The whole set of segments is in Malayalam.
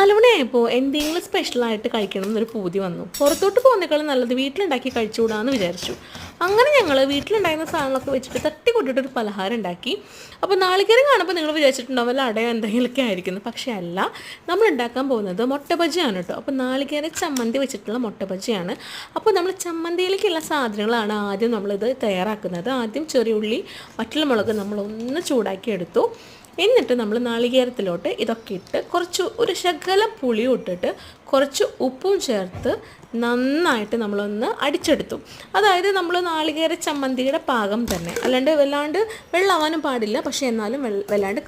4 മണിയായപ്പോൾ എന്തെങ്കിലും സ്പെഷ്യലായിട്ട് കഴിക്കണം എന്നൊരു പൂതി വന്നു. പുറത്തോട്ട് പോകുന്നേക്കാളും നല്ലത് വീട്ടിലുണ്ടാക്കി കഴിച്ചുകൂടാന്ന് വിചാരിച്ചു. അങ്ങനെ ഞങ്ങൾ വീട്ടിലുണ്ടായിരുന്ന സാധനങ്ങളൊക്കെ വെച്ചിട്ട് തട്ടിക്കൊട്ടിട്ടൊരു പലഹാരം ഉണ്ടാക്കി. അപ്പോൾ നാളികേരം കാണുമ്പോൾ നിങ്ങൾ വിചാരിച്ചിട്ടുണ്ടാവും വല്ല അടയോ എന്തെങ്കിലുമൊക്കെ ആയിരിക്കുന്നു. പക്ഷേ അല്ല, നമ്മൾ ഉണ്ടാക്കാൻ പോകുന്നത് മുട്ട ബജിയാണ് കേട്ടോ. അപ്പോൾ നാളികേര ചമ്മന്തി വെച്ചിട്ടുള്ള മുട്ട ബജിയാണ്. അപ്പോൾ നമ്മൾ ചമ്മന്തിയിലേക്കുള്ള സാധനങ്ങളാണ് ആദ്യം നമ്മളിത് തയ്യാറാക്കുന്നത്. ആദ്യം ചെറിയുള്ളി, വറ്റൽമുളക് നമ്മളൊന്ന് ചൂടാക്കി എടുത്തു. എന്നിട്ട് നമ്മൾ നാളികേരത്തിലോട്ട് ഇതൊക്കെ ഇട്ട് ഒരു ശകലം പുളിയും ഇട്ടിട്ട് കുറച്ച് ഉപ്പും ചേർത്ത് നന്നായിട്ട് നമ്മളൊന്ന് അടിച്ചെടുത്തു. അതായത് നമ്മൾ നാളികേര ചമ്മന്തിയുടെ പാകം തന്നെ, അല്ലാണ്ട് വല്ലാണ്ട് വെള്ളമാവാനും പാടില്ല, പക്ഷേ എന്നാലും വല്ലാണ്ട്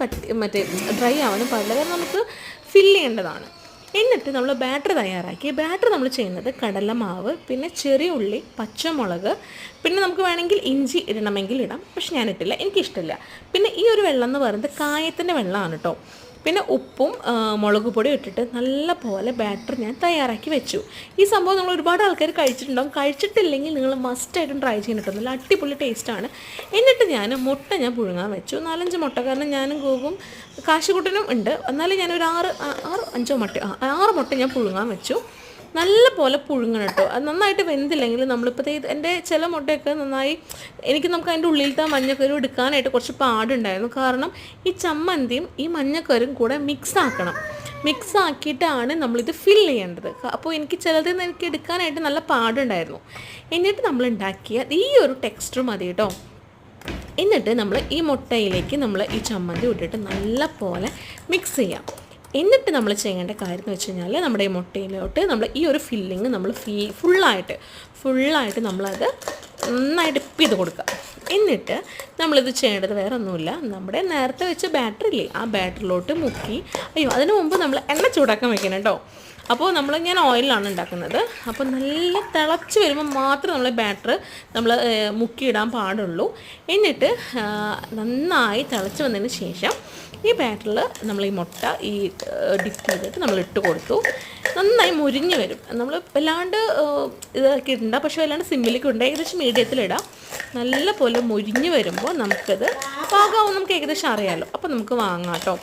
ഡ്രൈ ആവാനും പാടില്ല, കാരണം നമുക്ക് ഫില്ല് ചെയ്യേണ്ടതാണ്. എന്നിട്ട് നമ്മൾ ബാറ്റർ തയ്യാറാക്കി. ബാറ്റർ നമ്മൾ ചെയ്യുന്നത് കടലമാവ്, പിന്നെ ചെറിയ ഉള്ളി, പച്ചമുളക്, പിന്നെ നമുക്ക് വേണമെങ്കിൽ ഇഞ്ചി ഇടണമെങ്കിൽ ഇടാം, പക്ഷെ ഞാനിട്ടില്ല, എനിക്കിഷ്ടമില്ല. പിന്നെ ഈ ഒരു വെള്ളം എന്ന് പറയുന്നത് കായത്തിൻ്റെ വെള്ളമാണ് കേട്ടോ. പിന്നെ ഉപ്പും മുളക് പൊടിയും ഇട്ടിട്ട് നല്ല പോലെ ബാറ്റർ ഞാൻ തയ്യാറാക്കി വെച്ചു. ഈ സംഭവം നമ്മൾ ഒരുപാട് ആൾക്കാർ കഴിച്ചിട്ടുണ്ടാകും. കഴിച്ചിട്ടില്ലെങ്കിൽ നിങ്ങൾ മസ്റ്റായിട്ടും ട്രൈ ചെയ്തിട്ട് നല്ല അടിപൊളി ടേസ്റ്റാണ്. എന്നിട്ട് മുട്ട ഞാൻ പുഴുങ്ങാൻ വെച്ചു. 4-5 മുട്ട, കാരണം ഞാനും ഗോകും കാശുകുട്ടനും ഉണ്ട്. എന്നാലും ഞാനൊരു 6 മുട്ട ഞാൻ പുഴുങ്ങാൻ വെച്ചു. നല്ല പോലെ പുഴുങ്ങണം കേട്ടോ. അത് നന്നായിട്ട് വെന്തില്ലെങ്കിൽ നമ്മളിപ്പോൾ എൻ്റെ ചില മുട്ടയൊക്കെ നന്നായി നമുക്ക് അതിൻ്റെ ഉള്ളിലത്തെ മഞ്ഞക്കരും എടുക്കാനായിട്ട് കുറച്ച് പാടുണ്ടായിരുന്നു. കാരണം ഈ ചമ്മന്തിയും ഈ മഞ്ഞക്കരും കൂടെ മിക്സ് ആക്കിയിട്ടാണ് നമ്മളിത് ഫില്ല് ചെയ്യേണ്ടത്. അപ്പോൾ എനിക്ക് ചിലതിൽ നിന്ന് എടുക്കാനായിട്ട് നല്ല പാടുണ്ടായിരുന്നു. എന്നിട്ട് നമ്മൾ ഉണ്ടാക്കിയ ഈ ഒരു ടെക്സ്ചർ മതി കേട്ടോ. എന്നിട്ട് നമ്മൾ ഈ മുട്ടയിലേക്ക് നമ്മൾ ഈ ചമ്മന്തി ഇട്ടിട്ട് നല്ല പോലെ മിക്സ് ചെയ്യാം. എന്നിട്ട് നമ്മൾ ചെയ്യേണ്ട കാര്യം എന്ന് വെച്ച് കഴിഞ്ഞാൽ നമ്മുടെ ഈ മുട്ടയിലോട്ട് നമ്മൾ ഈ ഒരു ഫില്ലിങ് നമ്മൾ ഫുള്ളായിട്ട് നമ്മളത് നന്നായിട്ട് ഡിപ്പ് ചെയ്ത് കൊടുക്കുക. എന്നിട്ട് നമ്മളിത് ചെയ്യേണ്ടത് വേറെ ഒന്നുമില്ല, നമ്മുടെ നേരത്തെ വെച്ച ബാറ്ററില്ലേ ആ ബാറ്ററിലോട്ട് മുക്കി, അതിന് മുമ്പ് നമ്മൾ എണ്ണ ചൂടാക്കാൻ വെക്കണം കേട്ടോ. അപ്പോൾ ഞാൻ ഓയിലാണ് ഉണ്ടാക്കുന്നത്. അപ്പോൾ നല്ല തിളച്ച് വരുമ്പോൾ മാത്രം നമ്മൾ ബാറ്റർ മുക്കിയിടാൻ പാടുള്ളൂ. എന്നിട്ട് നന്നായി തിളച്ച് വന്നതിന് ശേഷം ഈ ബാറ്ററിൽ നമ്മൾ ഈ മുട്ട ഡിപ്പ് ചെയ്തിട്ട് നമ്മൾ ഇട്ട് കൊടുത്തു. നന്നായി മുരിഞ്ഞ് വരും. നമ്മൾ വല്ലാണ്ട് ഇതാക്കി ഇടണ്ട, പക്ഷേ വല്ലാണ്ട് സിമ്മിലേക്ക് ഉണ്ട്, ഏകദേശം മീഡിയത്തിലിടാം. നല്ല പോലെ മുരിഞ്ഞ് വരുമ്പോൾ നമുക്കത് പാകാവും, നമുക്ക് ഏകദേശം അറിയാമല്ലോ. അപ്പോൾ നമുക്ക് വാങ്ങാം കേട്ടോ.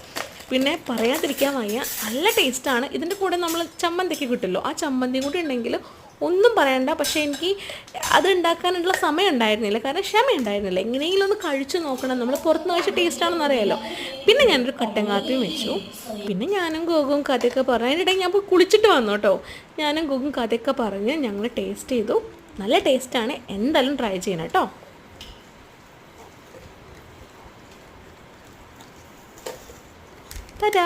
പിന്നെ പറയാതിരിക്കാൻ വയ്യ, നല്ല ടേസ്റ്റാണ്. ഇതിൻ്റെ കൂടെ നമ്മൾ ചമ്മന്തിക്ക് കിട്ടുമല്ലോ, ആ ചമ്മന്തിയും കൂടി ഉണ്ടെങ്കിൽ ഒന്നും പറയണ്ട. പക്ഷേ എനിക്ക് അത് ഉണ്ടാക്കാനുള്ള സമയം ഉണ്ടായിരുന്നില്ല, കാരണം ക്ഷമ ഉണ്ടായിരുന്നില്ല. എങ്ങനെയെങ്കിലും ഒന്ന് കഴിച്ചു നോക്കണം, നമ്മൾ പുറത്തുനിന്ന് കഴിച്ച ടേസ്റ്റാണെന്ന് അറിയാമല്ലോ. പിന്നെ ഞാനൊരു കട്ടൻ കാപ്പിയും വെച്ചു. പിന്നെ ഞാനും ഗോകും കഥയൊക്കെ പറഞ്ഞു. അതിനിടയിൽ ഞാൻ പോയി കുളിച്ചിട്ട് വന്നു കേട്ടോ. ഞാനും ഗോകും കഥയൊക്കെ പറഞ്ഞ് ഞങ്ങൾ ടേസ്റ്റ് ചെയ്തു. നല്ല ടേസ്റ്റാണ്, എന്തായാലും ട്രൈ ചെയ്യണം കേട്ടോ. Ta-da!